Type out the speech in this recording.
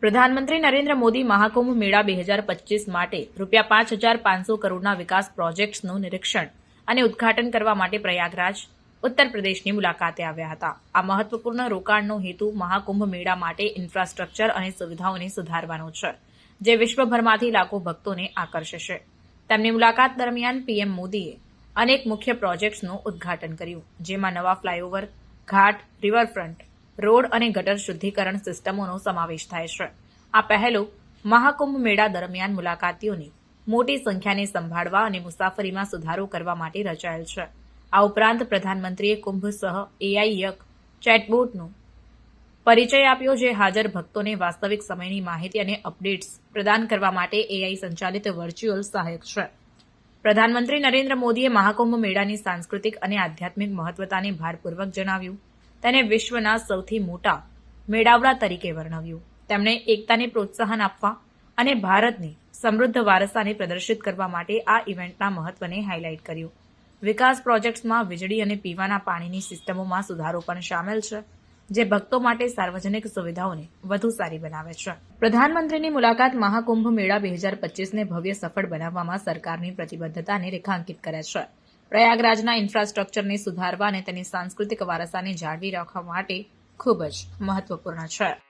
પ્રધાનમંત્રી નરેન્દ્ર મોદી મહાકુંભ મેળા 2025 માટે ₹5,500 કરોડના વિકાસ પ્રોજેક્ટ્સનું નિરીક્ષણ અને ઉદ્ઘાટન કરવા માટે પ્રયાગરાજ, ઉત્તર પ્રદેશની મુલાકાતે આવ્યા હતા. આ મહત્વપૂર્ણ રોકાણનો હેતુ મહાકુંભ મેળા માટે ઇન્ફ્રાસ્ટ્રક્ચર અને સુવિધાઓને સુધારવાનો છે, જે વિશ્વભરમાંથી લાખો ભક્તોને આકર્ષશે. તેમની મુલાકાત દરમિયાન પીએમ મોદીએ અનેક મુખ્ય પ્રોજેક્ટ્સનું ઉદ્ઘાટન કર્યું, જેમાં નવા ફ્લાયઓવર, ઘાટ, રિવરફ્રન્ટ, રોડ અને ગટર શુદ્ધિકરણ સિસ્ટમોનો સમાવેશ થાય છે. આ પહેલો મહાકુંભ મેળા દરમિયાન મુલાકાતીઓની મોટી સંખ્યાને સંભાળવા અને મુસાફરીમાં સુધારો કરવા માટે રચાયેલ છે. આ ઉપરાંત પ્રધાનમંત્રીએ કુંભ સહ એઆઈ યક ચેટબોટનો પરિચય આપ્યો, જે હાજર ભક્તોને વાસ્તવિક સમયની માહિતી અને અપડેટ્સ પ્રદાન કરવા માટે એઆઈ સંચાલિત વર્ચ્યુઅલ સહાયક છે. પ્રધાનમંત્રી નરેન્દ્ર મોદીએ મહાકુંભ મેળાની સાંસ્કૃતિક અને આધ્યાત્મિક મહત્વતાને ભારપૂર્વક જણાવ્યું. તેને વિશ્વના સૌથી મોટા મેળાવડા તરીકે વર્ણવ્યું. તેમણે એકતાને પ્રોત્સાહન આપવા અને ભારતની સમૃદ્ધ વારસાને પ્રદર્શિત કરવા માટે આ ઇવેન્ટના મહત્વને હાઇલાઇટ કર્યું. વિકાસ પ્રોજેક્ટ્સમાં વીજળી અને પીવાના પાણીની સિસ્ટમોમાં સુધારો પણ સામેલ છે, જે ભક્તો માટે સાર્વજનિક સુવિધાઓને વધુ સારી બનાવે છે. પ્રધાનમંત્રીની મુલાકાત મહાકુંભ મેળા 2025ને ભવ્ય સફળ બનાવવામાં સરકારની પ્રતિબદ્ધતાને રેખાંકિત કરે છે. પ્રયાગરાજના ઇન્ફ્રાસ્ટ્રક્ચરને સુધારવા અને તેની સાંસ્કૃતિક વારસાને જાળવી રાખવા માટે ખૂબ જ મહત્વપૂર્ણ છે.